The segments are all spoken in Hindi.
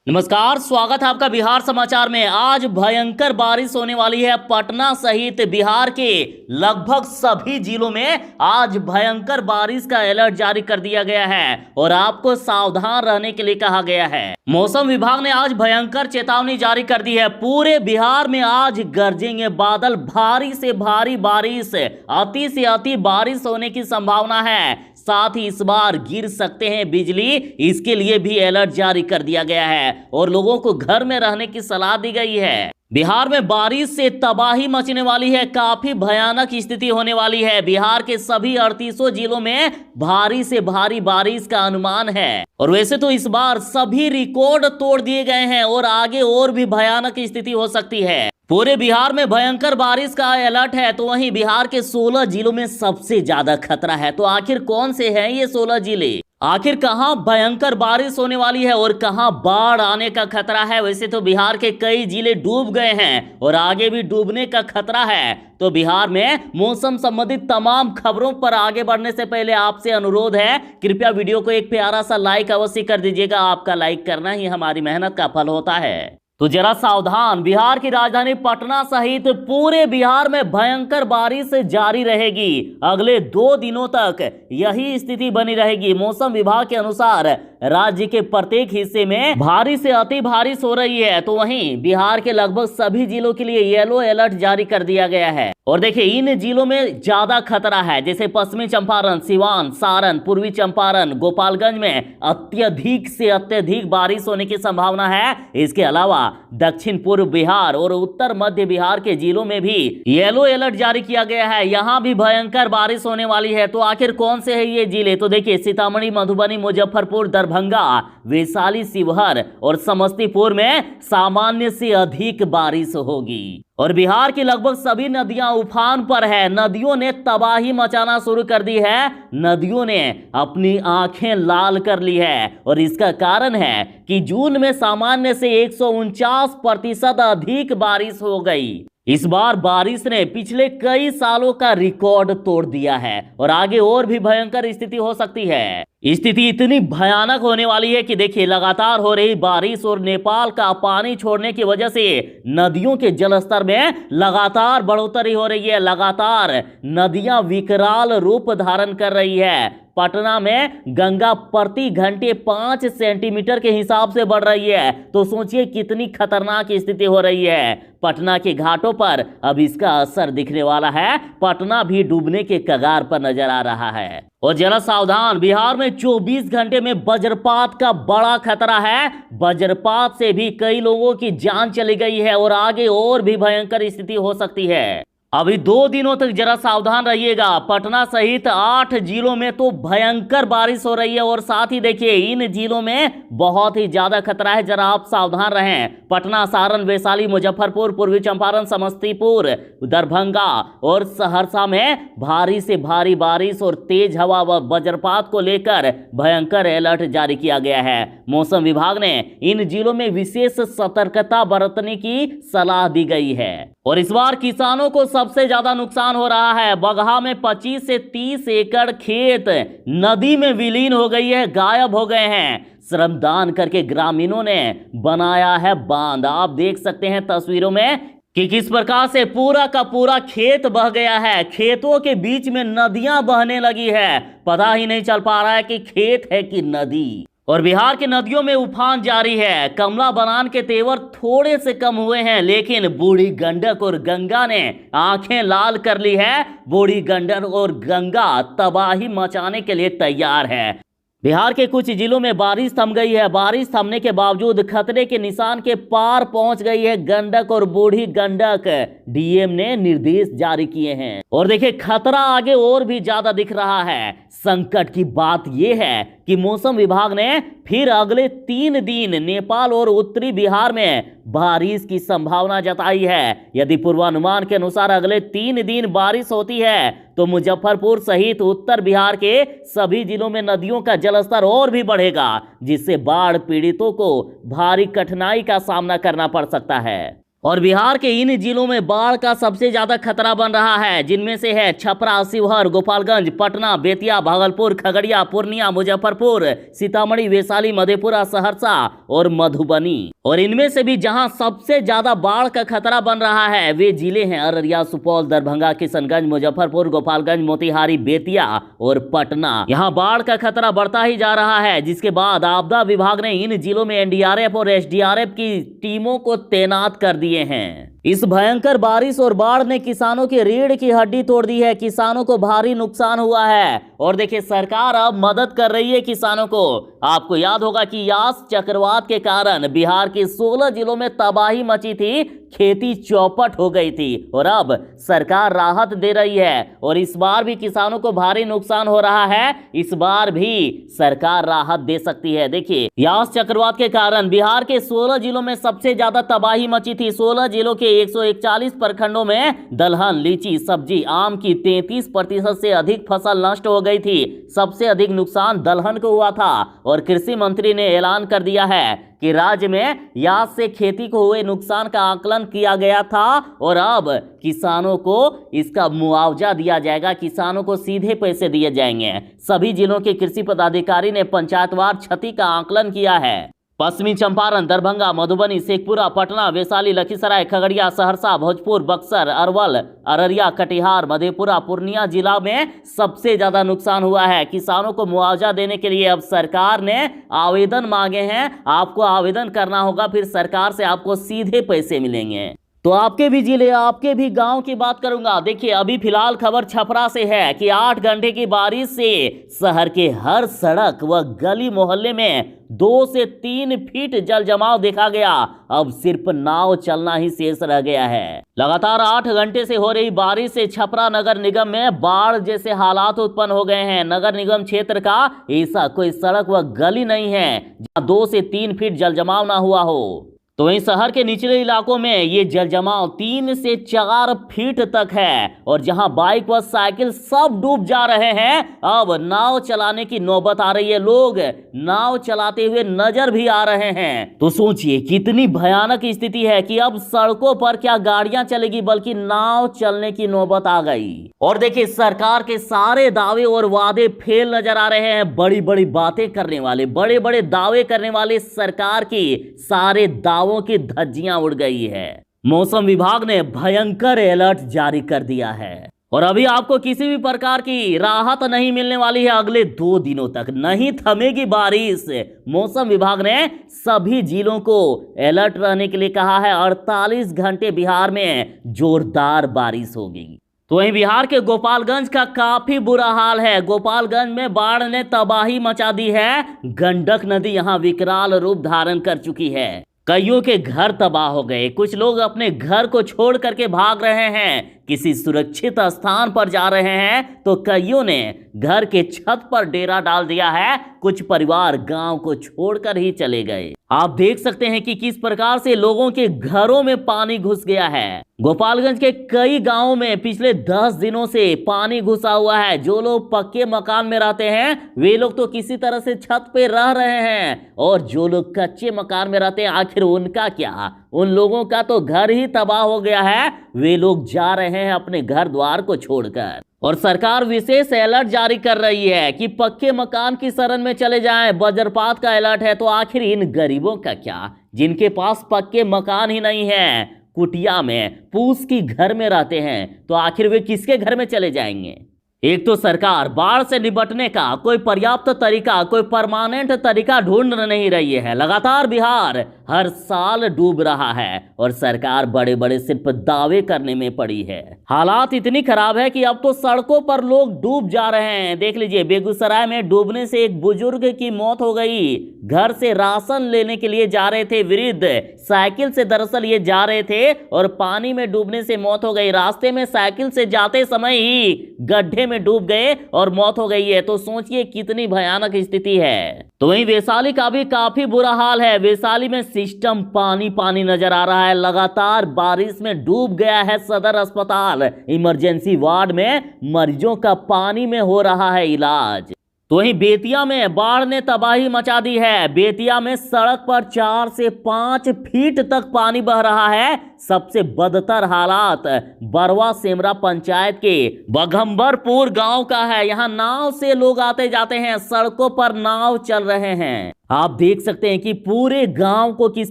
नमस्कार, स्वागत है आपका बिहार समाचार में। आज भयंकर बारिश होने वाली है। पटना सहित बिहार के लगभग सभी जिलों में आज भयंकर बारिश का अलर्ट जारी कर दिया गया है और आपको सावधान रहने के लिए कहा गया है। मौसम विभाग ने आज भयंकर चेतावनी जारी कर दी है। पूरे बिहार में आज गरजेंगे बादल, भारी से भारी बारिश, अति से अति बारिश होने की संभावना है। साथ ही इस बार गिर सकते हैं बिजली, इसके लिए भी अलर्ट जारी कर दिया गया है और लोगों को घर में रहने की सलाह दी गई है। बिहार में बारिश से तबाही मचने वाली है, काफी भयानक स्थिति होने वाली है। बिहार के सभी 38 जिलों में भारी से भारी बारिश का अनुमान है और वैसे तो इस बार सभी रिकॉर्ड तोड़ दिए गए हैं और आगे और भी भयानक स्थिति हो सकती है। पूरे बिहार में भयंकर बारिश का अलर्ट है, तो वहीं बिहार के 16 जिलों में सबसे ज्यादा खतरा है। तो आखिर कौन से हैं ये 16 जिले? आखिर कहां भयंकर बारिश होने वाली है और कहां बाढ़ आने का खतरा है? वैसे तो बिहार के कई जिले डूब गए हैं और आगे भी डूबने का खतरा है। तो बिहार में मौसम संबंधित तमाम खबरों पर आगे बढ़ने से पहले आपसे अनुरोध है, कृपया वीडियो को एक प्यारा सा लाइक अवश्य कर दीजिएगा। आपका लाइक करना ही हमारी मेहनत का फल होता है। तो जरा सावधान, बिहार की राजधानी पटना सहित पूरे बिहार में भयंकर बारिश जारी रहेगी। अगले 2 दिनों तक यही स्थिति बनी रहेगी। मौसम विभाग के अनुसार राज्य के प्रत्येक हिस्से में भारी से अति बारिश हो रही है। तो वहीं बिहार के लगभग सभी जिलों के लिए येलो अलर्ट जारी कर दिया गया है। और देखिए, इन जिलों में ज्यादा खतरा है, जैसे पश्चिमी चंपारण, सिवान, सारण, पूर्वी चंपारण, गोपालगंज में अत्यधिक से अत्यधिक बारिश होने की संभावना है। इसके अलावा दक्षिण पूर्व बिहार और उत्तर मध्य बिहार के जिलों में भी येलो अलर्ट जारी किया गया है। यहां भी भयंकर बारिश होने वाली है। तो आखिर कौन से है ये जिले? तो देखिए, सीतामढ़ी, मधुबनी, मुजफ्फरपुर, दरभंगा, वैशाली, शिवहर और समस्तीपुर में सामान्य से अधिक बारिश होगी। और बिहार की लगभग सभी नदियां उफान पर है। नदियों ने तबाही मचाना शुरू कर दी है। नदियों ने अपनी आंखें लाल कर ली है और इसका कारण है कि जून में सामान्य से 149% अधिक बारिश हो गई। इस बार बारिश ने पिछले कई सालों का रिकॉर्ड तोड़ दिया है और आगे और भी भयंकर स्थिति हो सकती है। स्थिति इतनी भयानक होने वाली है कि देखिए, लगातार हो रही बारिश और नेपाल का पानी छोड़ने की वजह से नदियों के जलस्तर में लगातार बढ़ोतरी हो रही है। लगातार नदियां विकराल रूप धारण कर रही है। पटना में गंगा प्रति घंटे 5 सेंटीमीटर के हिसाब से बढ़ रही है। तो सोचिए कितनी खतरनाक स्थिति हो रही है। पटना के घाटों पर अब इसका असर दिखने वाला है। पटना भी डूबने के कगार पर नजर आ रहा है। और जरा सावधान, बिहार में 24 घंटे में वज्रपात का बड़ा खतरा है। वज्रपात से भी कई लोगों की जान चली गई है और आगे और भी भयंकर स्थिति हो सकती है। अभी 2 दिनों तक जरा सावधान रहिएगा। पटना सहित 8 जिलों में तो भयंकर बारिश हो रही है और साथ ही देखिए, इन जिलों में बहुत ही ज्यादा खतरा है। जरा आप सावधान रहें। पटना, सारण, वैशाली, मुजफ्फरपुर, पूर्वी चंपारण, समस्तीपुर, दरभंगा और सहरसा में भारी से भारी बारिश और तेज हवा व वज्रपात को लेकर भयंकर अलर्ट जारी किया गया है। मौसम विभाग ने इन जिलों में विशेष सतर्कता बरतने की सलाह दी गई है। और इस बार किसानों को सबसे ज्यादा नुकसान हो रहा है। बगहा में 25 से 30 एकड़ खेत नदी में विलीन हो गई है, गायब हो गए हैं। श्रमदान करके ग्रामीणों ने बनाया है बांध। आप देख सकते हैं तस्वीरों में कि किस प्रकार से पूरा का पूरा खेत बह गया है। खेतों के बीच में नदियां बहने लगी है। पता ही नहीं चल पा रहा है कि खेत है कि नदी। और बिहार की नदियों में उफान जारी है। कमला बलान के तेवर थोड़े से कम हुए हैं, लेकिन बूढ़ी गंडक और गंगा ने आंखें लाल कर ली है। बूढ़ी गंडक और गंगा तबाही मचाने के लिए तैयार है। बिहार के कुछ जिलों में बारिश थम गई है। बारिश थमने के बावजूद खतरे के निशान के पार पहुंच गई है गंडक और बूढ़ी गंडक। डीएम ने निर्देश जारी किए हैं और देखिए, खतरा आगे और भी ज्यादा दिख रहा है। संकट की बात यह है कि मौसम विभाग ने फिर अगले 3 दिन नेपाल और उत्तरी बिहार में बारिश की संभावना जताई है। यदि पूर्वानुमान के अनुसार अगले 3 दिन बारिश होती है तो मुजफ्फरपुर सहित उत्तर बिहार के सभी जिलों में नदियों का जलस्तर और भी बढ़ेगा, जिससे बाढ़ पीड़ितों को भारी कठिनाई का सामना करना पड़ सकता है। और बिहार के इन जिलों में बाढ़ का सबसे ज्यादा खतरा बन रहा है, जिनमें से है छपरा, शिवहर, गोपालगंज, पटना, बेतिया, भागलपुर, खगड़िया, पूर्णिया, मुजफ्फरपुर, सीतामढ़ी, वैशाली, मधेपुरा, सहरसा और मधुबनी। और इनमें से भी जहां सबसे ज्यादा बाढ़ का खतरा बन रहा है वे जिले हैं अररिया, सुपौल, दरभंगा, किशनगंज, मुजफ्फरपुर, गोपालगंज, मोतिहारी, बेतिया और पटना। यहाँ बाढ़ का खतरा बढ़ता ही जा रहा है, जिसके बाद आपदा विभाग ने इन जिलों में एनडीआरएफ और एसडीआरएफ की टीमों को तैनात कर दिए हैं। इस भयंकर बारिश और बाढ़ ने किसानों की रीढ़ की हड्डी तोड़ दी है। किसानों को भारी नुकसान हुआ है और देखिए सरकार अब मदद कर रही है किसानों को। आपको याद होगा कि यास चक्रवात के कारण बिहार के 16 जिलों में तबाही मची थी, खेती चौपट हो गई थी और अब सरकार राहत दे रही है। और इस बार भी किसानों को भारी नुकसान हो रहा है, इस बार भी सरकार राहत दे सकती है। देखिए यास चक्रवात के कारण बिहार के 16 जिलों में सबसे ज्यादा तबाही मची थी। 16 जिलों के 141 प्रखंडों में दलहन, लीची, सब्जी, आम की 33% से अधिक फसल नष्ट हो गई थी। सबसे अधिक नुकसान दलहन को हुआ था और कृषि मंत्री ने ऐलान कर दिया है कि राज्य में यास से खेती को हुए नुकसान का आकलन किया गया था और अब किसानों को इसका मुआवजा दिया जाएगा, किसानों को सीधे पैसे दिए जाएंगे। सभी जिलों के कृषि पदाधिकारी ने पंचायतवार क्षति का आकलन किया है। पश्चिमी चंपारण, दरभंगा, मधुबनी, शेखपुरा, पटना, वैशाली, लखीसराय, खगड़िया, सहरसा, भोजपुर, बक्सर, अरवल, अररिया, कटिहार, मधेपुरा, पूर्णिया जिला में सबसे ज्यादा नुकसान हुआ है। किसानों को मुआवजा देने के लिए अब सरकार ने आवेदन मांगे हैं। आपको आवेदन करना होगा, फिर सरकार से आपको सीधे पैसे मिलेंगे। तो आपके भी जिले, आपके भी गांव की बात करूंगा। देखिए अभी फिलहाल खबर छपरा से है कि 8 घंटे की बारिश से शहर के हर सड़क व गली मोहल्ले में 2 से 3 फीट जल जमाव देखा गया। अब सिर्फ नाव चलना ही शेष रह गया है। लगातार 8 घंटे से हो रही बारिश से छपरा नगर निगम में बाढ़ जैसे हालात उत्पन्न हो गए हैं। नगर निगम क्षेत्र का ऐसा कोई सड़क व गली नहीं है जहां 2 से 3 फीट जल जमाव ना हुआ हो। तो वहीं शहर के निचले इलाकों में ये जल जमाव 3 से 4 फीट तक है और जहां बाइक व साइकिल सब डूब जा रहे हैं, अब नाव चलाने की नौबत आ रही है। लोग नाव चलाते हुए नजर भी आ रहे हैं। तो सोचिए कितनी भयानक स्थिति है कि अब सड़कों पर क्या गाड़ियां चलेगी बल्कि नाव चलने की नौबत आ गई। और देखिए सरकार के सारे दावे और वादे फेल नजर आ रहे हैं। बड़ी बड़ी बातें करने वाले, बड़े बड़े दावे करने वाले सरकार की सारे दावों की धज्जियां उड़ गई है। मौसम विभाग ने भयंकर अलर्ट जारी कर दिया है और अभी आपको किसी भी प्रकार की राहत नहीं मिलने वाली है। अगले 2 दिनों तक नहीं थमेगी बारिश। मौसम विभाग ने सभी जिलों को अलर्ट रहने के लिए कहा है। 48 घंटे बिहार में जोरदार बारिश होगी। तो वहीं बिहार के गोपालगंज का काफी बुरा हाल है। गोपालगंज में बाढ़ ने तबाही मचा दी है। गंडक नदी यहां विकराल रूप धारण कर चुकी है। कईयों के घर तबाह हो गए। कुछ लोग अपने घर को छोड़ करके भाग रहे हैं, किसी सुरक्षित स्थान पर जा रहे हैं, तो कईयों ने घर के छत पर डेरा डाल दिया है। कुछ परिवार गांव को छोड़कर ही चले गए। आप देख सकते हैं कि किस प्रकार से लोगों के घरों में पानी घुस गया है। गोपालगंज के कई गांवों में पिछले 10 दिनों से पानी घुसा हुआ है। जो लोग पक्के मकान में रहते हैं वे लोग तो किसी तरह से छत पे रह रहे हैं और जो लोग कच्चे मकान में रहते हैं आखिर उनका क्या? उन लोगों का तो घर ही तबाह हो गया है। वे लोग जा रहे हैं अपने घर द्वार को छोड़कर और सरकार विशेष अलर्ट जारी कर रही है कि पक्के मकान की शरण में चले जाएं। वज्रपात का अलर्ट है। तो आखिर इन गरीबों का क्या, जिनके पास पक्के मकान ही नहीं है, कुटिया में, पूस की घर में रहते हैं, तो आखिर वे किसके घर में चले जाएंगे? एक तो सरकार बाढ़ से निपटने का कोई पर्याप्त तरीका, कोई परमानेंट तरीका ढूंढ नहीं रही है। लगातार बिहार हर साल डूब रहा है और सरकार बड़े बड़े सिर्फ दावे करने में पड़ी है। हालात इतनी खराब है कि अब तो सड़कों पर लोग डूब जा रहे हैं। देख लीजिए बेगूसराय में डूबने से एक बुजुर्ग की मौत हो गई। घर से राशन लेने के लिए जा रहे थे वृद्ध, साइकिल से दरअसल ये जा रहे थे और पानी में डूबने से मौत हो गई। रास्ते में साइकिल से जाते समय ही गड्ढे में डूब गए और मौत हो गई है। तो सोचिए कितनी भयानक स्थिति है। तो वहीं वैशाली का भी काफी बुरा हाल है। वैशाली में सिस्टम पानी पानी नजर आ रहा है। लगातार बारिश में डूब गया है सदर अस्पताल। इमरजेंसी वार्ड में मरीजों का पानी में हो रहा है इलाज। तो वहीं बेतिया में बाढ़ ने तबाही मचा दी है। बेतिया में सड़क पर 4 से 5 फीट तक पानी बह रहा है। सबसे बदतर हालात बरवा सेमरा पंचायत के बघम्बरपुर गांव का है। यहां नाव से लोग आते जाते हैं, सड़कों पर नाव चल रहे हैं। आप देख सकते हैं कि पूरे गांव को किस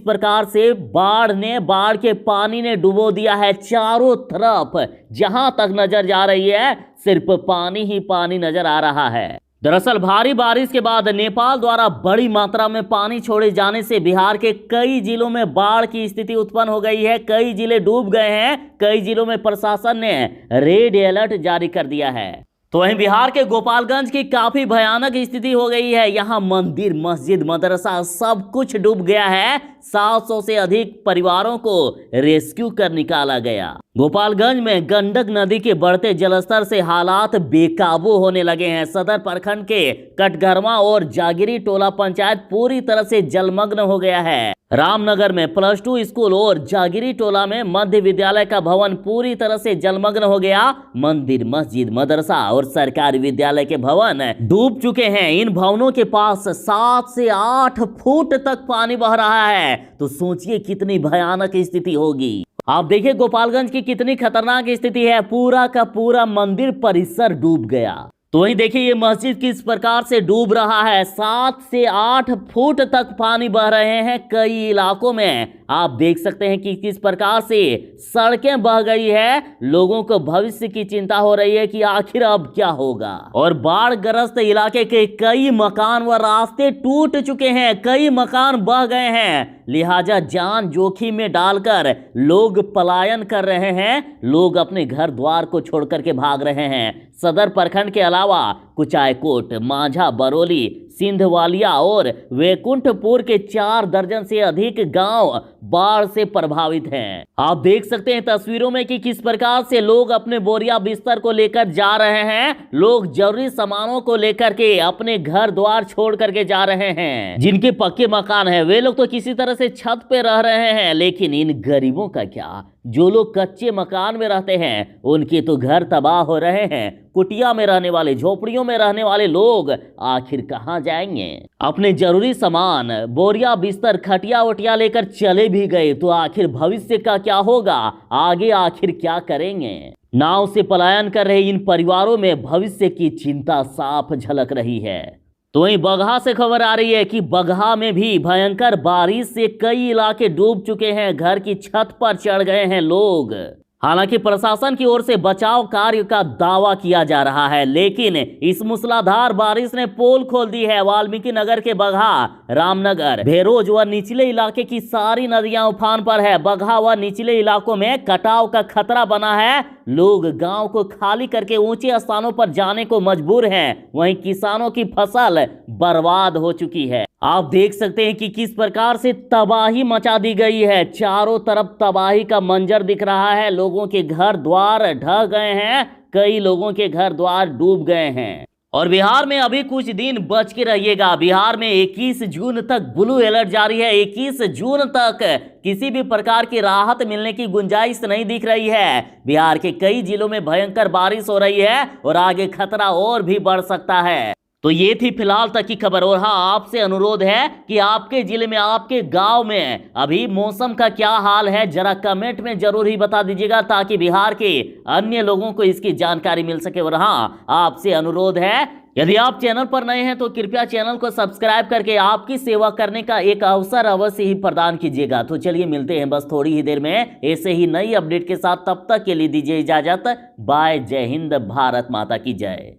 प्रकार से बाढ़ के पानी ने डुबो दिया है। चारों तरफ जहां तक नजर जा रही है सिर्फ पानी ही पानी नजर आ रहा है। दरअसल भारी बारिश के बाद नेपाल द्वारा बड़ी मात्रा में पानी छोड़े जाने से बिहार के कई जिलों में बाढ़ की स्थिति उत्पन्न हो गई है। कई जिले डूब गए हैं। कई जिलों में प्रशासन ने रेड अलर्ट जारी कर दिया है। तो वहीं बिहार के गोपालगंज की काफी भयानक स्थिति हो गई है। यहां मंदिर, मस्जिद, मदरसा सब कुछ डूब गया है। 700 से अधिक परिवारों को रेस्क्यू कर निकाला गया। गोपालगंज में गंडक नदी के बढ़ते जलस्तर से हालात बेकाबू होने लगे हैं। सदर प्रखंड के कटघरमा और जागिरी टोला पंचायत पूरी तरह से जलमग्न हो गया है। रामनगर में +2 स्कूल और जागिरी टोला में मध्य विद्यालय का भवन पूरी तरह से जलमग्न हो गया। मंदिर, मस्जिद, मदरसा और सरकारी विद्यालय के भवन डूब चुके हैं। इन भवनों के पास 7 से 8 फुट तक पानी बह रहा है। तो सोचिए कितनी भयानक स्थिति होगी। आप देखिए गोपालगंज की कितनी खतरनाक स्थिति है। पूरा का पूरा मंदिर परिसर डूब गया। तो वहीं देखिए ये मस्जिद किस प्रकार से डूब रहा है। 7 से 8 फुट तक पानी बह रहे हैं। कई इलाकों में आप देख सकते हैं कि किस प्रकार से सड़कें बह गई है। लोगों को भविष्य की चिंता हो रही है कि आखिर अब क्या होगा। और बाढ़ग्रस्त इलाके के कई मकान व रास्ते टूट चुके हैं। कई मकान बह गए हैं। लिहाजा जान जोखिम में डालकर लोग पलायन कर रहे हैं। लोग अपने घर द्वार को छोड़कर के भाग रहे हैं। सदर प्रखंड के अलावा कुचायकोट, मांझा, बरौली, सिंधवालिया और वैकुंठपुर के 4 दर्जन से अधिक गांव बाढ़ से प्रभावित हैं। आप देख सकते हैं तस्वीरों में कि किस प्रकार से लोग अपने बोरिया बिस्तर को लेकर जा रहे हैं। लोग जरूरी सामानों को लेकर के अपने घर द्वार छोड़ करके जा रहे हैं। जिनके पक्के मकान है वे लोग तो किसी तरह से छत पे रह रहे हैं। लेकिन इन गरीबों का क्या? जो लोग कच्चे मकान में रहते हैं उनके तो घर तबाह हो रहे हैं। कुटिया में रहने वाले, झोपड़ियों में रहने वाले लोग आखिर कहां जाएंगे? अपने जरूरी सामान, बोरिया, बिस्तर, खटिया वटिया लेकर चले भी गए तो आखिर भविष्य का क्या होगा? आगे आखिर क्या करेंगे? नाव से पलायन कर रहे इन परिवारों में भविष्य की चिंता साफ झलक रही है। तो वहीं बगहा से खबर आ रही है कि बगहा में भी भयंकर बारिश से कई इलाके डूब चुके हैं। घर की छत पर चढ़ गए हैं लोग। हालांकि प्रशासन की ओर से बचाव कार्य का दावा किया जा रहा है, लेकिन इस मूसलाधार बारिश ने पोल खोल दी है। वाल्मीकि नगर के बगहा, रामनगर, भेरोज व निचले इलाके की सारी नदियां उफान पर है। बगहा व निचले इलाकों में कटाव का खतरा बना है। लोग गांव को खाली करके ऊंचे स्थानों पर जाने को मजबूर हैं। वहीं किसानों की फसल बर्बाद हो चुकी है। आप देख सकते हैं कि किस प्रकार से तबाही मचा दी गई है। चारों तरफ तबाही का मंजर दिख रहा है। लोगों के घर द्वार ढह गए हैं। कई लोगों के घर द्वार डूब गए हैं। और बिहार में अभी कुछ दिन बच के रहिएगा। बिहार में 21 जून तक ब्लू अलर्ट जारी है। 21 जून तक किसी भी प्रकार की राहत मिलने की गुंजाइश नहीं दिख रही है। बिहार के कई जिलों में भयंकर बारिश हो रही है और आगे खतरा और भी बढ़ सकता है। तो ये थी फिलहाल तक की खबर। और हाँ, आपसे अनुरोध है कि आपके जिले में, आपके गांव में अभी मौसम का क्या हाल है जरा कमेंट में जरूर ही बता दीजिएगा, ताकि बिहार के अन्य लोगों को इसकी जानकारी मिल सके। और हाँ, आपसे अनुरोध है यदि आप चैनल पर नए हैं तो कृपया चैनल को सब्सक्राइब करके आपकी सेवा करने का एक अवसर अवश्य ही प्रदान कीजिएगा। तो चलिए मिलते हैं बस थोड़ी ही देर में ऐसे ही नई अपडेट के साथ। तब तक के लिए दीजिए इजाजत। बाय। जय हिंद। भारत माता की जय।